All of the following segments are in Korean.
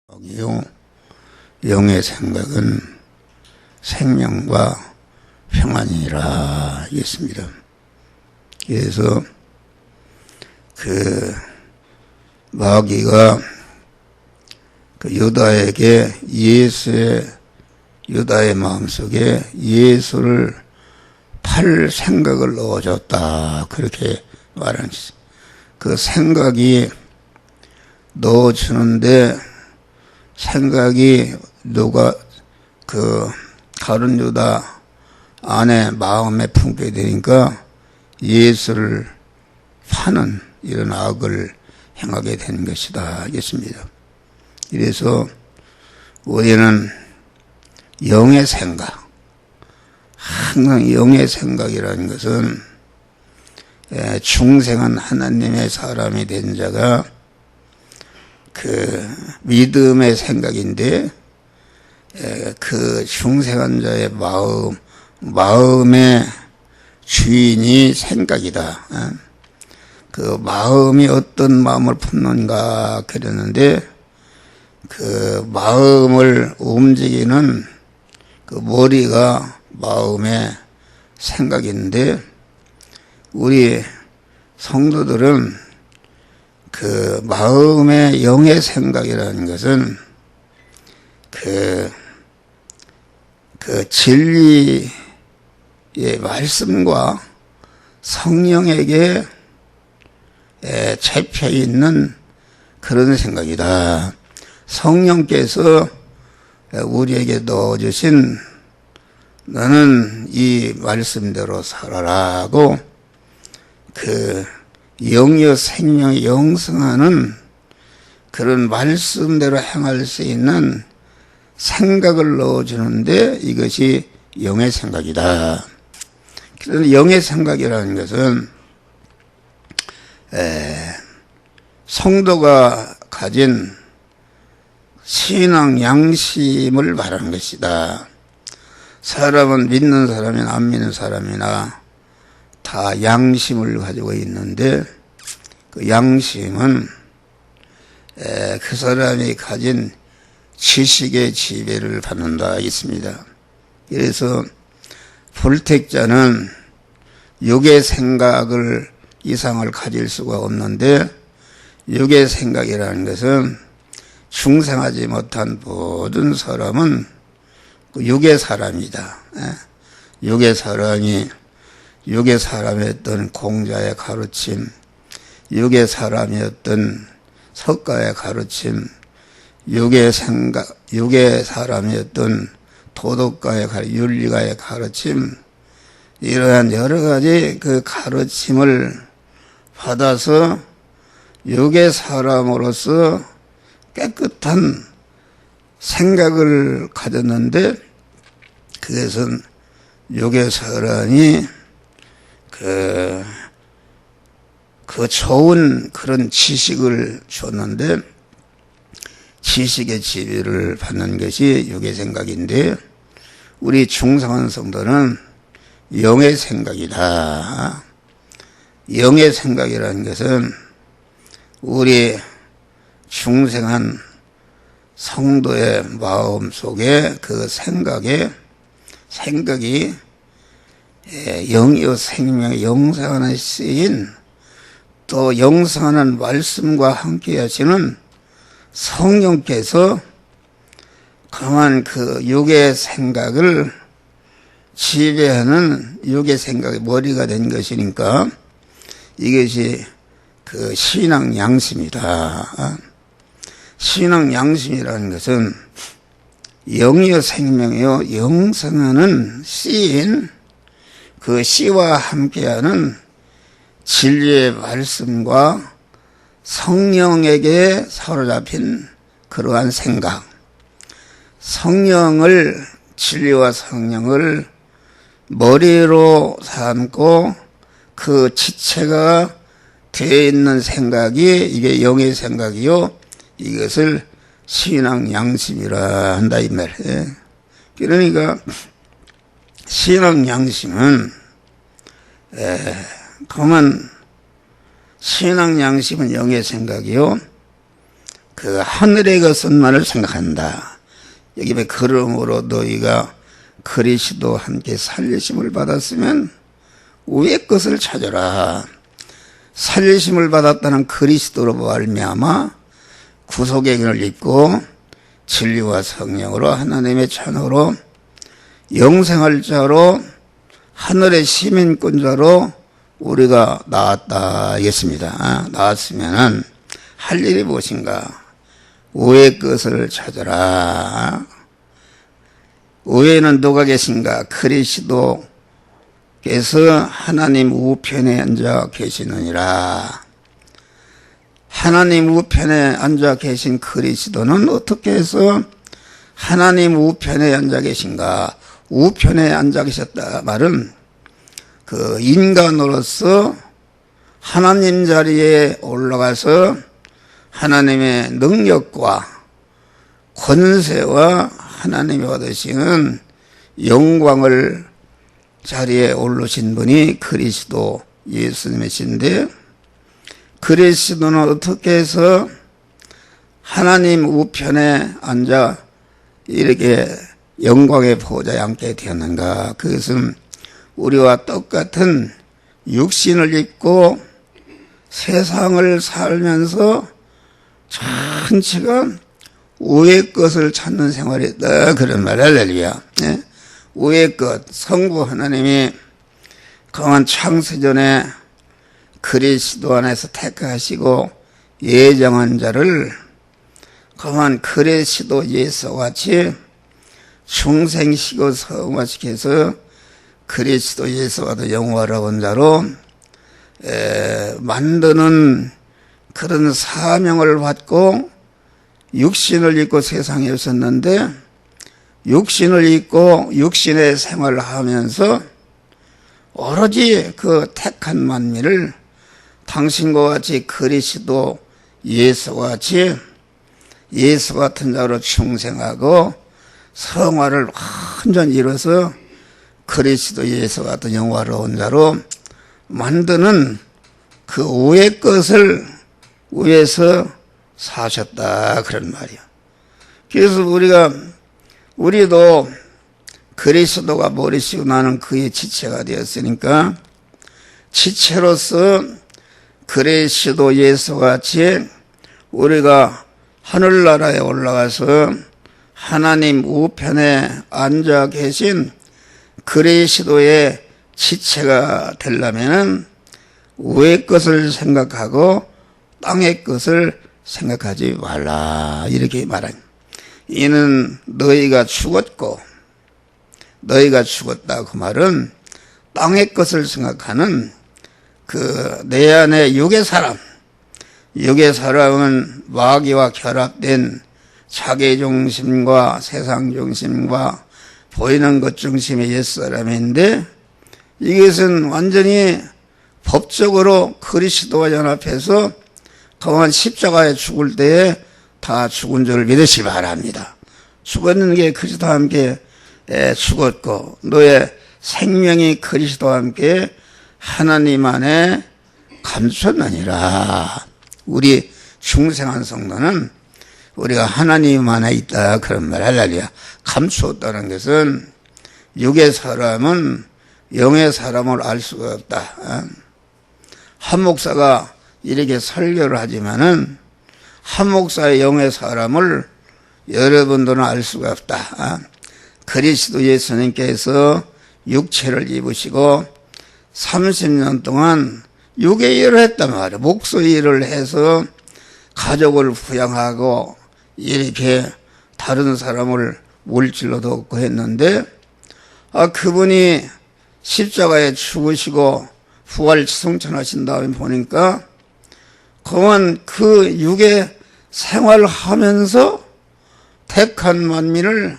생각이요. 영의 생각은 생명과 평안이라 했습니다. 그래서 마귀가 유다에게 유다의 마음속에 예수를 팔 생각을 넣어줬다. 그렇게 말하는 것입니다. 그 생각이 넣어주는데 생각이 누가 다른 유다 안에 마음에 품게 되니까 예수를 파는 이런 악을 행하게 된 것이다 했습니다. 그래서 우리는 영의 생각, 항상 영의 생각이라는 것은 중생한 하나님의 사람이 된 자가 믿음의 생각인데 그 중생한 자의 마음의 주인이 생각이다. 그 마음이 어떤 마음을 품는가 그랬는데 그 마음을 움직이는 그 머리가 마음의 생각인데 우리 성도들은 그 마음의 영의 생각이라는 것은 그 진리의 말씀과 성령에게 잡혀 있는 그런 생각이다. 성령께서 우리에게 넣어주신 너는 이 말씀대로 살아라고 영의 생명이 영성하는 그런 말씀대로 행할 수 있는 생각을 넣어주는데 이것이 영의 생각이다. 그래서 영의 생각이라는 것은 성도가 가진 신앙 양심을 말하는 것이다. 사람은 믿는 사람이나 안 믿는 사람이나 다 양심을 가지고 있는데 그 양심은 그 사람이 가진 지식의 지배를 받는다 했습니다. 그래서 불택자는 육의 생각을 이상을 가질 수가 없는데 육의 생각이라는 것은 중생하지 못한 모든 사람은 육의 사람이다. 육의 사람이 육의 사람이었던 공자의 가르침, 육의 사람이었던 석가의 가르침, 육의 사람이었던 도덕가의 윤리가의 가르침, 이러한 여러 가지 그 가르침을 받아서 육의 사람으로서 깨끗한 생각을 가졌는데 그것은 육의 사람이 그 좋은 그런 지식을 줬는데 지식의 지배를 받는 것이 육의 생각인데 우리 중생한 성도는 영의 생각이다. 영의 생각이라는 것은 우리 중생한 성도의 마음 속에 그 생각이 영의 생명의 영생하는 시인 또 영생하는 말씀과 함께 하시는 성령께서 그만 그 육의 생각을 지배하는 육의 생각의 머리가 된 것이니까 이것이 그 신앙 양심이다. 신앙 양심이라는 것은 영의 생명이요 영생하는 씨인 그 씨와 함께하는 진리의 말씀과 성령에게 사로잡힌 그러한 생각, 진리와 성령을 머리로 삼고 그 지체가 되어 있는 생각이 이게 영의 생각이요 이것을 신앙 양심이라 한다 이 말이에요. 그러니까 신앙 양심은 그러면 신앙 양심은 영의 생각이요 그 하늘의 것만을 생각한다. 여기 왜 그러므로 너희가 그리스도와 함께 살리심을 받았으면 위의 것을 찾아라. 살리심을 받았다는 그리스도로 말미암아 구속의 은을 입고 진리와 성령으로 하나님의 자녀로 영생할 자로 하늘의 시민권자로 우리가 나왔다 하겠습니다. 나왔으면은 할 일이 무엇인가? 위의 것을 찾아라. 위에는 누가 계신가? 그리스도께서 하나님 우편에 앉아 계시느니라. 하나님 우편에 앉아 계신 그리스도는 어떻게 해서 하나님 우편에 앉아 계신가? 우편에 앉아 계셨다 말은 그 인간으로서 하나님 자리에 올라가서 하나님의 능력과 권세와 하나님이 얻으시는 영광을 자리에 오르신 분이 그리스도 예수님이신데, 그리스도는 어떻게 해서 하나님 우편에 앉아 이렇게 영광의 보좌에 앉게 되었는가? 그것은 우리와 똑같은 육신을 입고 세상을 살면서 전체가 위의 것을 찾는 생활이다. 그런 말, 할렐루야. 네? 위의 것, 성부 하나님이 강한 창세전에 그리스도 안에서 택하시고 예정한 자를 강한 그리스도 예수와 같이 중생시고 성화시켜서 그리스도 예수와도 영화로운 자로 만드는 그런 사명을 받고 육신을 입고 세상에 오셨는데, 육신을 입고 육신의 생활을 하면서 오로지 그 택한 만민을 당신과 같이 그리스도 예수와 같이 예수 같은 자로 충성하고 성화를 완전히 이뤄서 그리스도 예수 같은 영화로운 자로 만드는 그 위의 것을 위해서 사셨다. 그런 말이야. 그래서 우리도 그리스도가 머리시고 나는 그의 지체가 되었으니까 지체로서 그리스도 예수와 같이 우리가 하늘나라에 올라가서 하나님 우편에 앉아 계신 그리스도의 지체가 되려면은 위의 것을 생각하고 땅의 것을 생각하지 말라. 이렇게 말합니다. 이는 너희가 죽었고, 너희가 죽었다 그 말은 땅의 것을 생각하는 그 내 안에 육의 사람은 마귀와 결합된 자기 중심과 세상 중심과 보이는 것 중심의 옛사람인데, 이것은 완전히 법적으로 그리스도와 연합해서 강한 십자가에 죽을 때에 다 죽은 줄 믿으시 바랍니다. 죽었는 게 그리스도와 함께 죽었고, 너의 생명이 그리스도와 함께 하나님 안에 감췄느니라. 우리 중생한 성도는 우리가 하나님 안에 있다. 그런 말, 할렐루야. 감추었다는 것은 육의 사람은 영의 사람을 알 수가 없다. 한 목사가 이렇게 설교를 하지만은 한 목사의 영의 사람을 여러분들은 알 수가 없다. 그리스도 예수님께서 육체를 입으시고 30년 동안 육의 일을 했단 말이에요. 목소리 일을 해서 가족을 부양하고 이렇게 다른 사람을 물질로도 얻고 했는데, 그분이 십자가에 죽으시고 부활 승천하신 다음에 보니까 그만 그 육의 생활을 하면서 택한 만민을,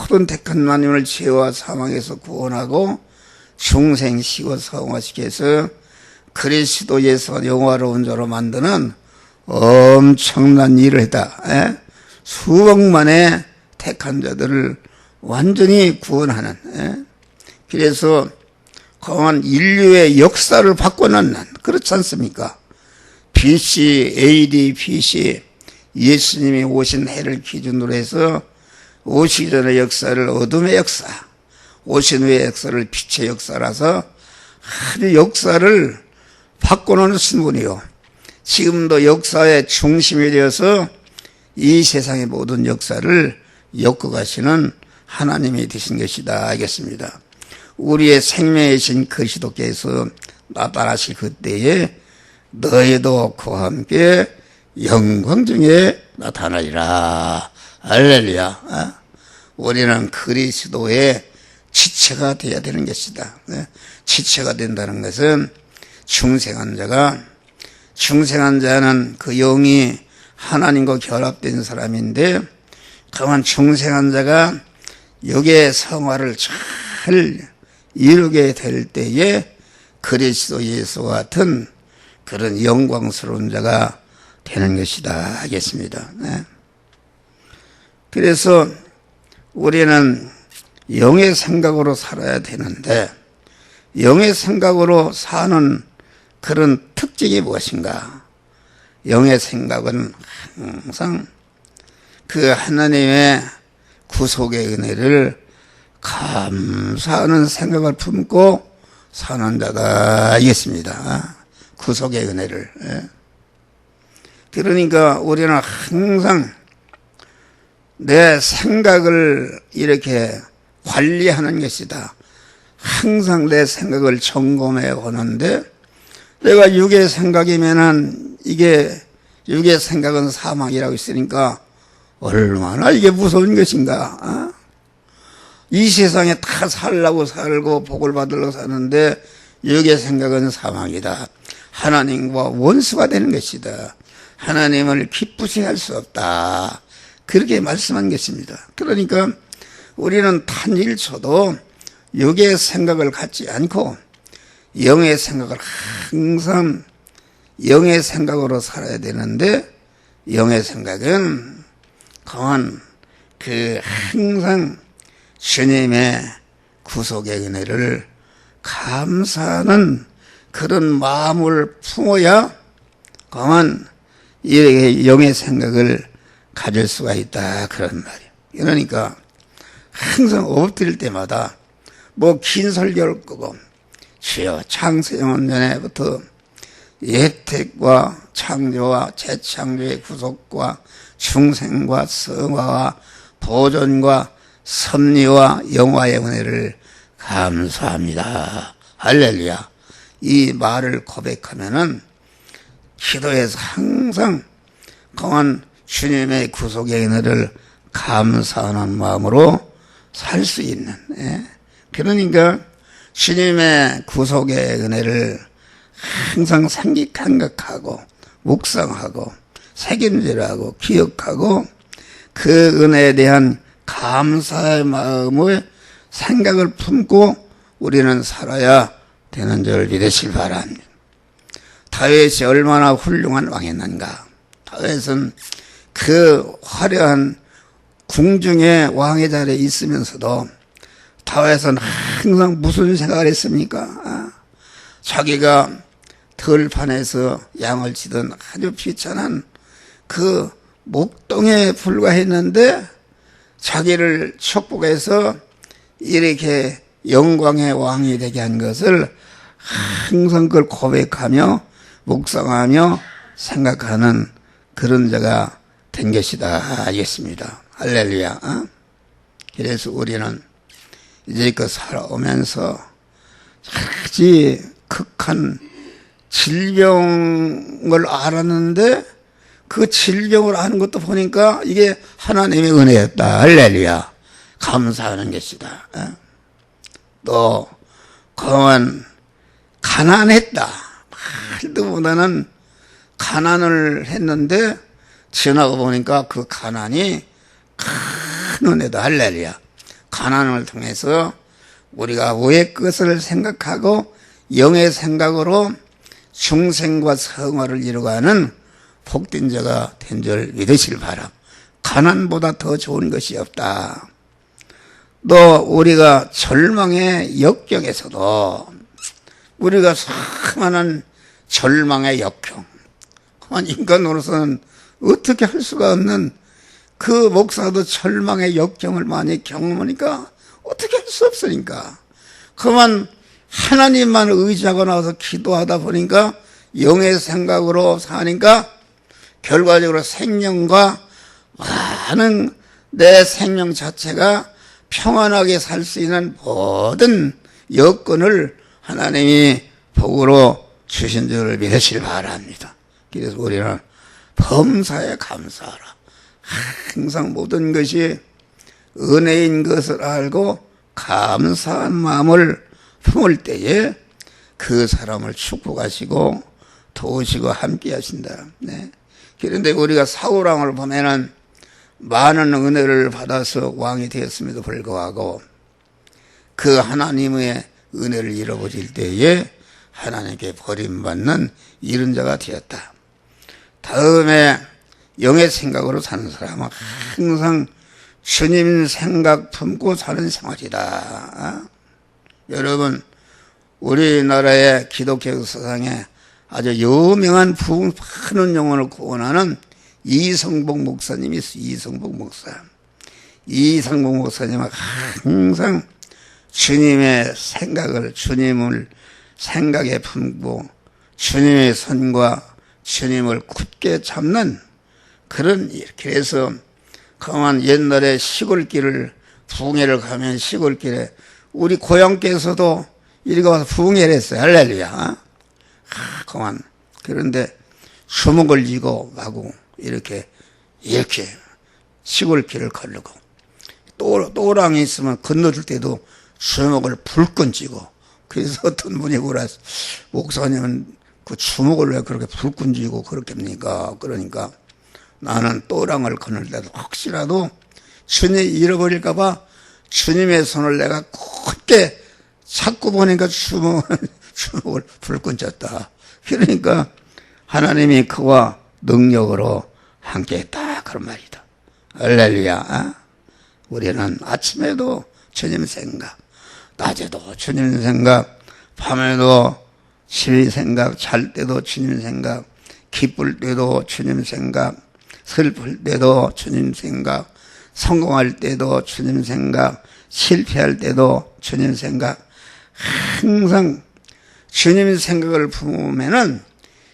모든 택한 만민을 죄와 사망에서 구원하고 중생시고 성화시켜서 그리스도 예수와 영화로운 자로 만드는 엄청난 일을 했다. 수억만의 택한 자들을 완전히 구원하는, 그래서 강한 인류의 역사를 바꿔놓는, 그렇지 않습니까? BC, AD, BC 예수님이 오신 해를 기준으로 해서 오시기 전의 역사를 어둠의 역사, 오신 후의 역사를 빛의 역사라서 아주 역사를 바꿔놓으신 분이요. 지금도 역사의 중심이 되어서 이 세상의 모든 역사를 엮어가시는 하나님이 되신 것이다 알겠습니다. 우리의 생명이신 그리스도께서 나타나실 그때에 너희도 그와 함께 영광 중에 나타나리라. 할렐루야. 우리는 그리스도의 지체가 되어야 되는 것이다. 지체가 된다는 것은 중생한 자는 그 영이 하나님과 결합된 사람인데, 그만 중생한 자가 여기에 성화를 잘 이루게 될 때에 그리스도 예수와 같은 그런 영광스러운 자가 되는 것이다 하겠습니다. 그래서 우리는 영의 생각으로 살아야 되는데, 영의 생각으로 사는 그런 특징이 무엇인가? 영의 생각은 항상 그 하나님의 구속의 은혜를 감사하는 생각을 품고 사는 자가 알겠습니다. 구속의 은혜를. 그러니까 우리는 항상 내 생각을 이렇게 관리하는 것이다. 항상 내 생각을 점검해 오는데, 내가 육의 생각이면은 이게 육의 생각은 사망이라고 했으니까 얼마나 이게 무서운 것인가. 이 세상에 다 살라고 살고 복을 받으려고 사는데 육의 생각은 사망이다. 하나님과 원수가 되는 것이다. 하나님을 기쁘시게 할 수 없다. 그렇게 말씀한 것입니다. 그러니까 우리는 단 1초도 육의 생각을 갖지 않고 영의 생각을 항상 영의 생각으로 살아야 되는데, 영의 생각은 강한 그 항상 주님의 구속의 은혜를 감사하는 그런 마음을 품어야 강한 이 영의 생각을 가질 수가 있다 그런 말이에요. 그러니까 항상 엎드릴 때마다 뭐 긴 설교를 끄고 주여 창세전 전에부터 예택과 창조와 재창조의 구속과 중생과 성화와 보존과 섭리와 영화의 은혜를 감사합니다. 할렐루야. 이 말을 고백하면은 기도에서 항상 강한 주님의 구속의 은혜를 감사하는 마음으로 살 수 있는, 그러니까 주님의 구속의 은혜를 항상 생각하고 묵상하고 새김질하고 기억하고 그 은혜에 대한 감사의 마음을 생각을 품고 우리는 살아야 되는 줄 믿으실 바랍니다. 다윗이 얼마나 훌륭한 왕이었는가. 다윗은 그 화려한 궁중의 왕의 자리에 있으면서도 다윗은 항상 무슨 생각을 했습니까? 자기가 들판에서 양을 치던 아주 비천한 그 목동에 불과했는데 자기를 축복해서 이렇게 영광의 왕이 되게 한 것을 항상 그걸 고백하며 묵상하며 생각하는 그런 자가 된 것이다 알겠습니다. 할렐루야. 그래서 우리는 이제껏 살아오면서 아주 극한 질병을 알았는데 그 질병을 아는 것도 보니까 이게 하나님의 은혜였다. 할렐루야. 감사하는 것이다. 또 그만 가난했다. 말도 못하는 가난을 했는데 지나고 보니까 그 가난이 큰 은혜다. 할렐루야. 가난을 통해서 우리가 위의 것을 생각하고 영의 생각으로 중생과 성화를 이루어가는 복된 자가 된 줄 믿으실 바람. 가난보다 더 좋은 것이 없다. 또 우리가 절망의 역경에서도 우리가 수많은 절망의 역경, 인간으로서는 어떻게 할 수가 없는 그 목사도 절망의 역경을 많이 경험하니까 어떻게 할 수 없으니까 그만 하나님만 의지하고 나와서 기도하다 보니까 영의 생각으로 사니까 결과적으로 생명과 많은 내 생명 자체가 평안하게 살 수 있는 모든 여건을 하나님이 복으로 주신 줄을 믿으시길 바랍니다. 그래서 우리는 범사에 감사하라. 항상 모든 것이 은혜인 것을 알고 감사한 마음을 품을 때에 그 사람을 축복하시고 도우시고 함께 하신다. 네. 그런데 우리가 사울왕을 보면은 많은 은혜를 받아서 왕이 되었음에도 불구하고 그 하나님의 은혜를 잃어버릴 때에 하나님께 버림받는 이런 자가 되었다. 다음에 영의 생각으로 사는 사람은 항상 주님 생각 품고 사는 생활이다. 여러분, 우리나라의 기독교 사상에 아주 유명한 많은 영혼을 구원하는 이성복 목사님이 있어요. 이성복 목사. 이성복 목사님은 항상 주님의 생각을, 주님을 생각에 품고 주님의 선과 주님을 굳게 잡는 그런 일. 그래서 그만 옛날에 시골길을 부흥회를 가면 시골길에 우리 고향께서도 이리 가서 부흥회를 했어요. 할렐루야. 그만. 그런데 주먹을 쥐고 가고 이렇게 시골길을 걸르고 또랑이 있으면 건너줄 때도 주먹을 불끈 쥐고 그래서 어떤 분이 그러서 목사님은 그 주먹을 왜 그렇게 불끈 쥐고 그렇게 합니까? 그러니까 나는 또랑을 건널 때도 혹시라도 주님이 잃어버릴까 봐 주님의 손을 내가 굳게 잡고 보니까 주먹을 불끈 쥐었다. 그러니까 하나님이 그와 능력으로 함께 했다. 그런 말이다. 할렐루야. 우리는 아침에도 주님 생각, 낮에도 주님 생각, 밤에도 주님 생각, 잘 때도 주님 생각, 기쁠 때도 주님 생각, 슬플 때도 주님 생각, 성공할 때도 주님 생각, 실패할 때도 주님 생각. 항상 주님 생각을 품으면은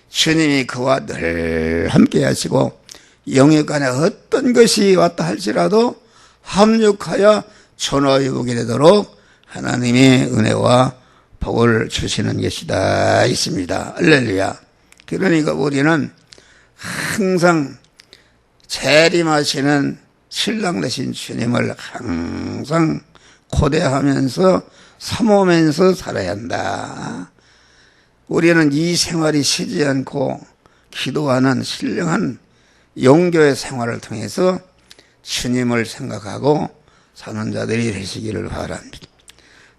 주님이 그와 늘 함께 하시고 영역간에 어떤 것이 왔다 할지라도 합력하여 전화위복이 되도록 하나님의 은혜와 복을 주시는 것이다 있습니다. 할렐루야. 그러니까 우리는 항상 재림하시는 신랑 되신 주님을 항상 고대하면서 사모하면서 살아야 한다. 우리는 이 생활이 쉬지 않고 기도하는 신령한 영교의 생활을 통해서 주님을 생각하고 사는 자들이 되시기를 바랍니다.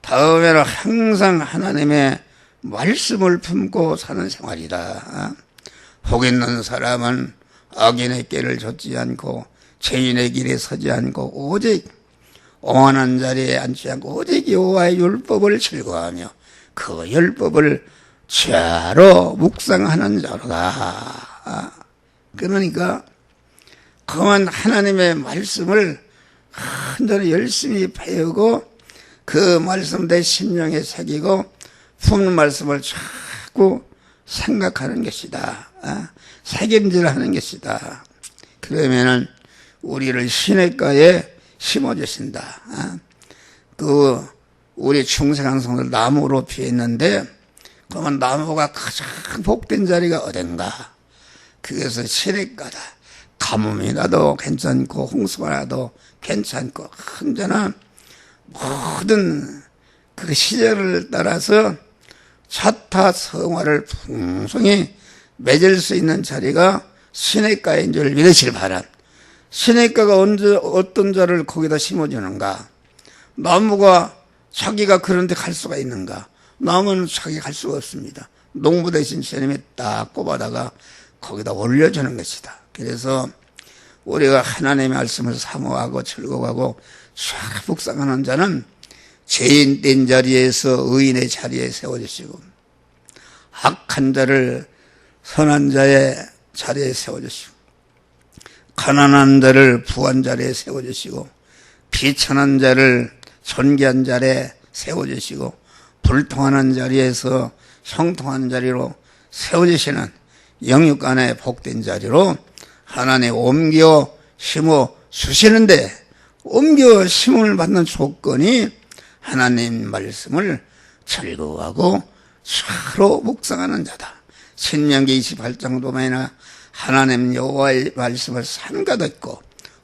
다음에는 항상 하나님의 말씀을 품고 사는 생활이다. 복 있는 사람은 악인의 길을 좇지 않고 죄인의 길에 서지 않고 오직 온전한 자리에 앉지 않고 오직 여호와의 율법을 즐거워하며 그 율법을 죄로 묵상하는 자로다. 그러니까 그만 하나님의 말씀을 완전히 열심히 배우고 그 말씀 내 심령에 새기고 품는 말씀을 자꾸 생각하는 것이다. 새김질하는 것이다. 그러면은 우리를 시냇가에 심어주신다. 그 우리 중생한 성을 나무로 피했는데 그러면 나무가 가장 복된 자리가 어딘가? 그것은 시냇가다. 가뭄이 나도 괜찮고 홍수가 나도 괜찮고 언제나 모든 그 시절을 따라서 자타 성화를 풍성히 맺을 수 있는 자리가 시냇가인 줄 믿으시길 바랍니다. 시냇가가 언제 어떤 자를 거기다 심어주는가? 나무가 자기가 그런 데 갈 수가 있는가? 나무는 자기가 갈 수가 없습니다. 농부 대신 주님이 딱 꼽아다가 거기다 올려주는 것이다. 그래서 우리가 하나님의 말씀을 사모하고 즐거워하고 쫙 묵상하는 자는 죄인 된 자리에서 의인의 자리에 세워주시고 악한 자를 선한 자의 자리에 세워주시고 가난한 자를 부한 자리에 세워주시고 비천한 자를 존귀한 자리에 세워주시고 불통하는 자리에서 형통한 자리로 세워주시는 영육간의 복된 자리로 하나님 옮겨 심어 주시는데, 옮겨 심을 받는 조건이 하나님 말씀을 즐거워하고 서로 묵상하는 자다. 신명기 28장 보면은 하나님 여호와의 말씀을 삼가 듣고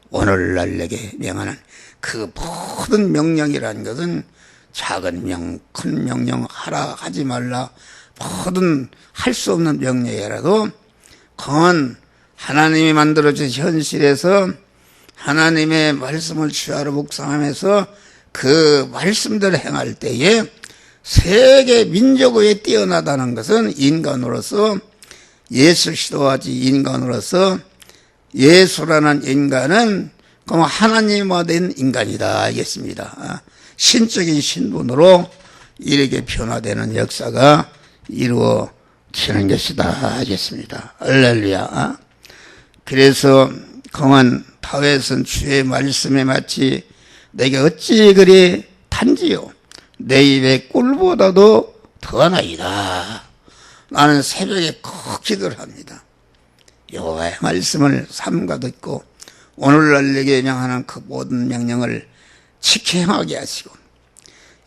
오늘날 내게 명하는 그 모든 명령이라는 것은 작은 명, 큰 명령, 하라 하지 말라, 모든 할 수 없는 명령이라도 그건 하나님이 만들어진 현실에서 하나님의 말씀을 주야로 묵상하면서 그 말씀대로 행할 때에 세계 민족에 뛰어나다는 것은 인간으로서 예수 시도하지, 인간으로서 예수라는 인간은 그럼 하나님화 된 인간이다 알겠습니다. 신적인 신분으로 이렇게 변화되는 역사가 이루어지는 것이다 알겠습니다. 할렐루야. 그래서 그만 다윗은 주의 말씀에 마치 내게 어찌 그리 단지요, 내 입의 꿀보다도 더하나이다. 나는 새벽에 꼭 기도를 합니다. 여호와의 말씀을 삼가 듣고 오늘날 내게 명하는 그 모든 명령을 지켜 행하게 하시고,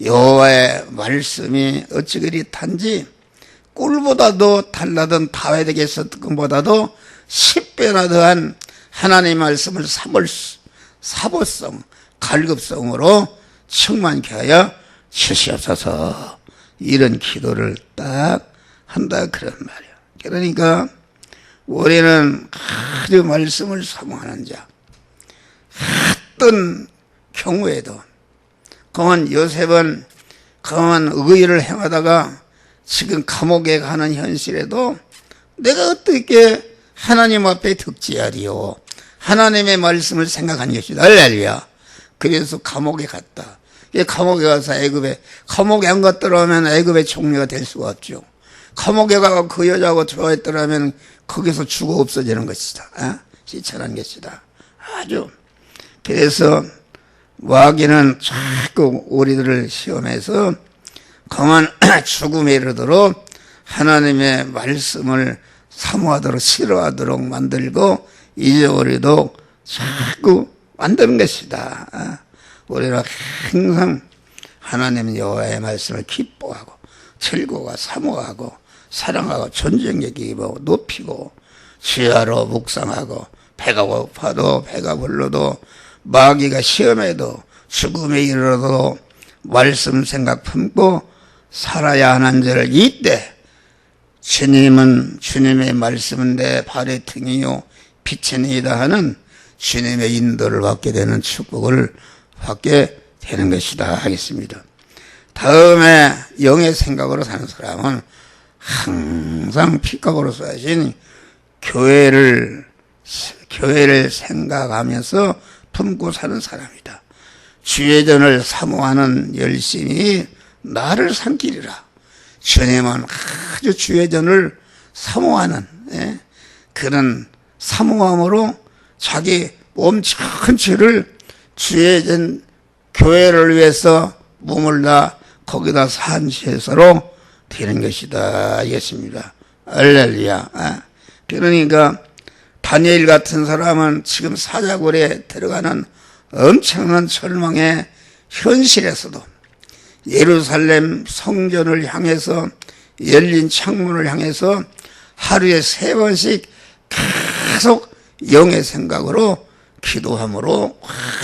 여호와의 말씀이 어찌 그리 단지 꿀보다도 달라던 다윗에게서 듣음보다도 10배나 더한 하나님의 말씀을 사보성, 갈급성으로 충만케 하여 주시옵소서. 이런 기도를 딱 한다 그런 말이야. 그러니까 우리는 아주 말씀을 사모하는 자, 어떤 경우에도 그만 요셉은 그만 의의를 행하다가 지금 감옥에 가는 현실에도 내가 어떻게 하나님 앞에 득지하리요, 하나님의 말씀을 생각한 것이다. 할렐루야. 그래서 감옥에 갔다. 감옥에 가서 감옥에 안 갔더라면 애굽의 총리가 될 수가 없죠. 감옥에 가서 그 여자하고 좋아했더라면 거기서 죽어 없어지는 것이다. 시천한 것이다. 아주. 그래서 마귀는 자꾸 우리들을 시험해서 그만 죽음에 이르도록 하나님의 말씀을 사모하도록 싫어하도록 만들고 잊어버리도록 자꾸 만드는 것이다. 우리가 항상 하나님 여호와의 말씀을 기뻐하고 즐거워 사모하고 사랑하고 존경 여기고 높이고 주야로 묵상하고 배가 고파도 배가 불러도 마귀가 시험해도 죽음에 이르러도 말씀 생각 품고 살아야 하는 자를 이때 주님은 주님의 말씀은 내 발의 등이요 빛이니이다 하는 주님의 인도를 받게 되는 축복을 받게 되는 것이다 하겠습니다. 다음에 영의 생각으로 사는 사람은 항상 핏각으로 쏘신 교회를 생각하면서 품고 사는 사람이다. 주의 전을 사모하는 열심이 나를 삼키리라. 주님은 아주 주의 전을 사모하는 그런 사모함으로 자기 몸 전체를 주의 전 교회를 위해서 몸을 다 거기다 산시해서로 되는 것이다 하겠습니다. 할렐루야. 그러니까 다니엘 같은 사람은 지금 사자굴에 들어가는 엄청난 절망의 현실에서도 예루살렘 성전을 향해서 열린 창문을 향해서 하루에 3번씩 계속 영의 생각으로 기도함으로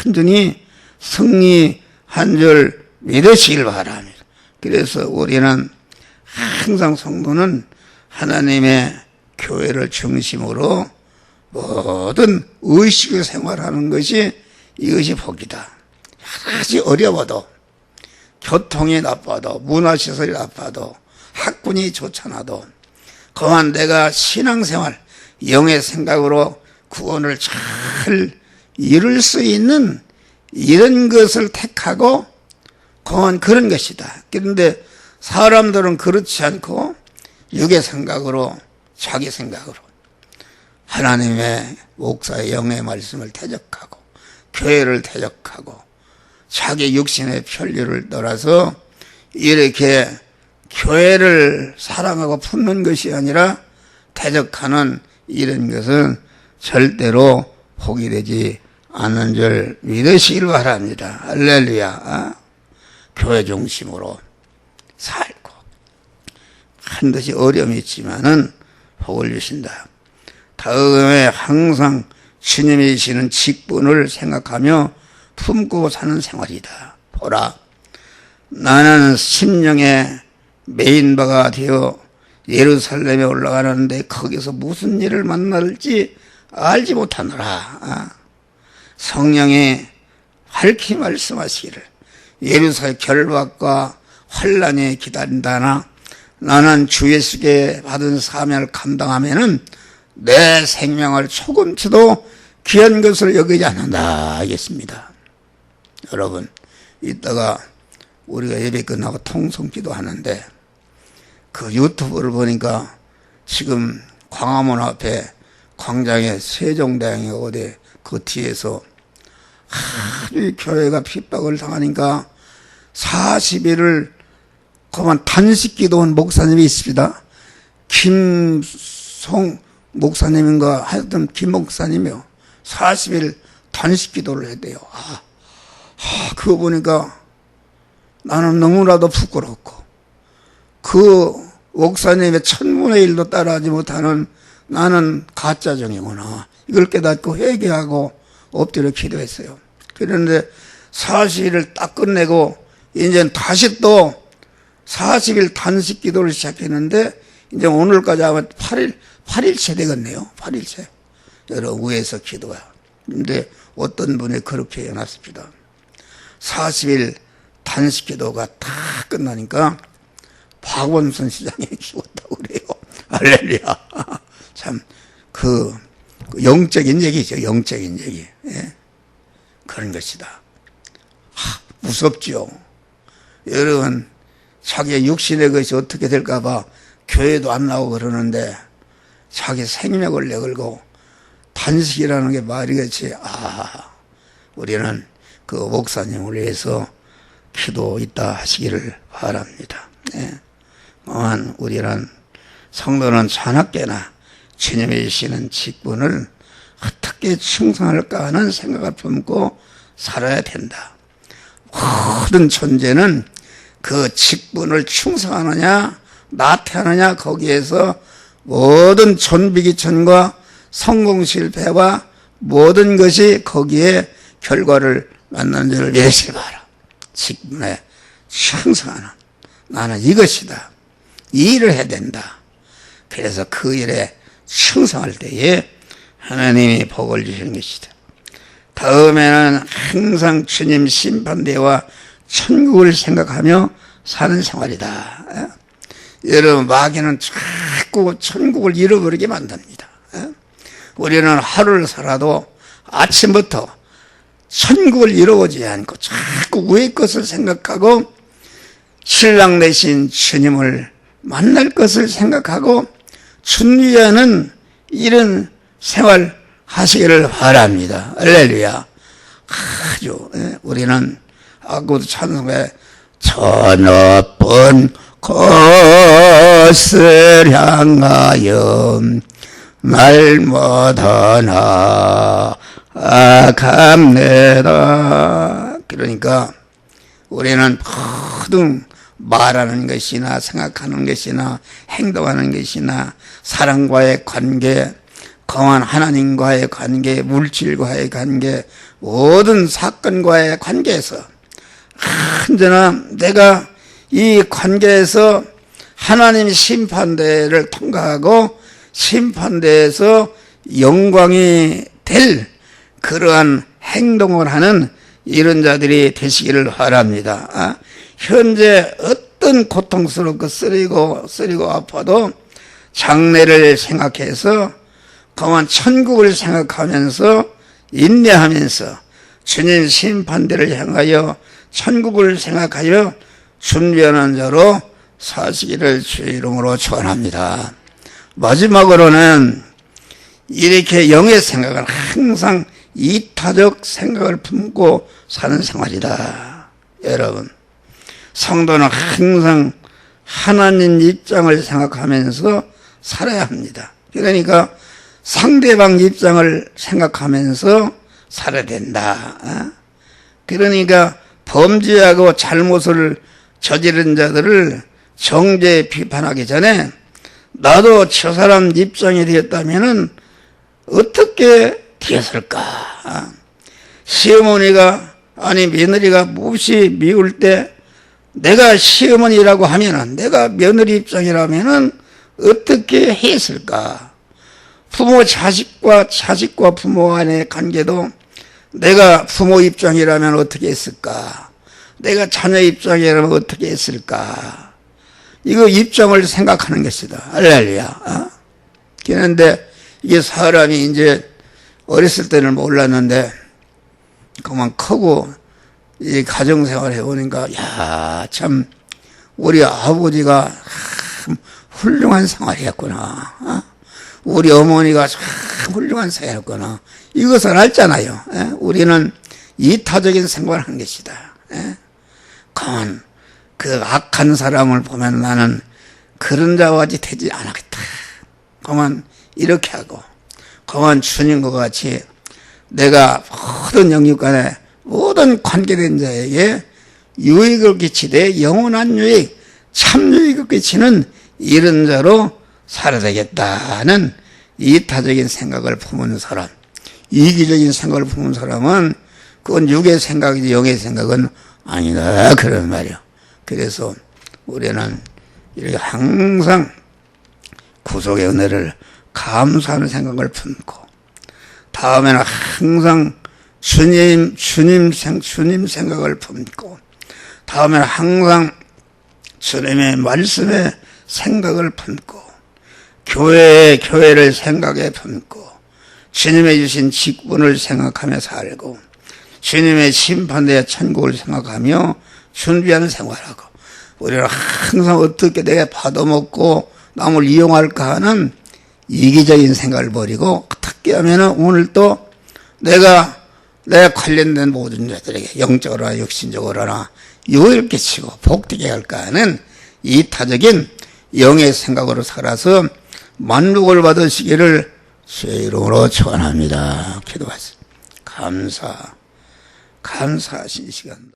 완전히 승리한 줄 믿으시길 바랍니다. 그래서 우리는 항상 성도는 하나님의 교회를 중심으로 모든 의식을 생활하는 것이 이것이 복이다. 여러 가지 어려워도 교통이 나빠도 문화시설이 나빠도 학군이 좋잖아도 그만 내가 신앙생활 영의 생각으로 구원을 잘 이룰 수 있는 이런 것을 택하고 그만 그런 것이다. 그런데 사람들은 그렇지 않고 육의 생각으로 자기 생각으로 하나님의 목사의 영의 말씀을 대적하고 교회를 대적하고 자기 육신의 편리를 떠나서 이렇게 교회를 사랑하고 품는 것이 아니라 대적하는 이런 것은 절대로 복이 되지 않는 줄 믿으시길 바랍니다. 할렐루야. 교회 중심으로 살고 반드시 어려움이 있지만은 복을 주신다. 다음에 항상 주님이 주시는 직분을 생각하며 품고 사는 생활이다. 보라, 나는 심령의 메인바가 되어 예루살렘에 올라가는데 거기서 무슨 일을 만날지 알지 못하노라. 성령이 밝히 말씀하시기를 예루살렘 결박과 환난이 기다린다나 나는 주 예수께 받은 사명을 감당하면은 내 생명을 조금치도 귀한 것을 여기지 않는다 하겠습니다. 여러분, 이따가 우리가 예배 끝나고 통성기도 하는데 그 유튜브를 보니까 지금 광화문 앞에 광장에 세종대왕이 어디 그 뒤에서 아주 교회가 핍박을 당하니까 40일을 그만 단식기도한 목사님이 있습니다. 김송 목사님인가 하여튼 김 목사님이요. 40일 단식기도를 했대요. 그거 보니까 나는 너무나도 부끄럽고 그 목사님의 1000분의 1도 따라하지 못하는 나는 가짜정이구나. 이걸 깨닫고 회개하고 엎드려 기도했어요. 그런데 40일을 딱 끝내고 이제 다시 또 40일 단식 기도를 시작했는데 이제 오늘까지 하면 8일째 되겠네요. 8일째. 여러 위에서 기도가. 근데 어떤 분이 그렇게 해놨습니다. 40일 단식 기도가 다 끝나니까 박원순 시장이 죽었다고 그래요. 할렐루야. 참, 영적인 얘기죠. 영적인 얘기. 예? 그런 것이다. 무섭죠. 여러분, 자기의 육신의 것이 어떻게 될까봐 교회도 안 나오고 그러는데 자기 생명을 내걸고 단식이라는 게 말이겠지. 우리는 그 목사님을 위해서 기도 있다 하시기를 바랍니다. 네. 우리는 성도는 자나깨나 주님이 주시는 직분을 어떻게 충성할까 하는 생각을 품고 살아야 된다. 모든 존재는 그 직분을 충성하느냐 나태하느냐 거기에서 모든 존비기천과 성공 실패와 모든 것이 거기에 결과를 만나는 줄을 예시 봐라. 직분에 충성하는 나는 이것이다. 이 일을 해야 된다. 그래서 그 일에 충성할 때에 하나님이 복을 주시는 것이다. 다음에는 항상 주님 심판대와 천국을 생각하며 사는 생활이다. 여러분, 마귀는 자꾸 천국을 잃어버리게 만듭니다. 우리는 하루를 살아도 아침부터 천국을 잃어오지 않고 자꾸 위의 것을 생각하고 신랑 되신 주님을 만날 것을 생각하고 준비하는 이런 생활 하시기를 바랍니다. 할렐루야. 아주 우리는 아까도 찬송에 저 높은 곳을 향하여 날마다 나아갑니다. 그러니까 우리는 모든 말하는 것이나 생각하는 것이나 행동하는 것이나 사람과의 관계, 강한 하나님과의 관계, 물질과의 관계, 모든 사건과의 관계에서 언제나 내가 이 관계에서 하나님 심판대를 통과하고 심판대에서 영광이 될 그러한 행동을 하는 이런 자들이 되시기를 바랍니다. 현재 어떤 고통스럽고 쓰리고 아파도 장래를 생각해서 강한 천국을 생각하면서 인내하면서 주님 심판대를 향하여 천국을 생각하여 준비하는 자로 사시기를 주의 이름으로 축원합니다. 마지막으로는 이렇게 영의 생각을 항상 이타적 생각을 품고 사는 생활이다. 여러분, 성도는 항상 하나님 입장을 생각하면서 살아야 합니다. 그러니까 상대방 입장을 생각하면서 살아야 된다. 그러니까 범죄하고 잘못을 저지른 자들을 정죄 비판하기 전에 나도 저 사람 입장이 되었다면은 어떻게 되었을까? 시어머니가 아니 며느리가 몹시 미울 때 내가 시어머니라고 하면은 내가 며느리 입장이라면은 어떻게 했을까? 부모 자식과 부모 간의 관계도 내가 부모 입장이라면 어떻게 했을까? 내가 자녀 입장이라면 어떻게 했을까? 이거 입장을 생각하는 것이다. 할렐루야. 그런데 이게 사람이 이제 어렸을 때는 몰랐는데 그만 크고 이 가정생활 해보니까 야, 참 우리 아버지가 참 훌륭한 생활이었구나. 우리 어머니가 참 훌륭한 생활이었구나. 이것을 알잖아요. 우리는 이타적인 생활을 한 것이다. 가만 그 악한 사람을 보면 나는 그런 자와 같이 되지 않겠다. 가만 이렇게 하고 가만 주님과 같이 내가 모든 영육간에 모든 관계된 자에게 유익을 끼치되 영원한 유익, 참 유익을 끼치는 이런 자로 살아야 되겠다는 이타적인 생각을 품은 사람, 이기적인 생각을 품은 사람은 그건 육의 생각이지 영의 생각은 아니다. 그런 말이요. 그래서 우리는 이렇게 항상 구속의 은혜를 감사하는 생각을 품고 다음에는 항상 주님 생각을 품고 다음에는 항상 주님의 말씀에 생각을 품고 교회를 생각에 품고 주님의 주신 직분을 생각하며 살고 주님의 심판대의 천국을 생각하며 준비하는 생활하고 우리는 항상 어떻게 내가 받아먹고 남을 이용할까 하는 이기적인 생각을 버리고 어떻게 하면은 오늘 또 내가 관련된 모든 자들에게 영적으로나 육신적으로나 유익을 끼치고 복되게 할까 하는 이타적인 영의 생각으로 살아서 만족을 받으시기를 주의 이름으로 축원합니다. 기도하십시오. 감사하신 시간.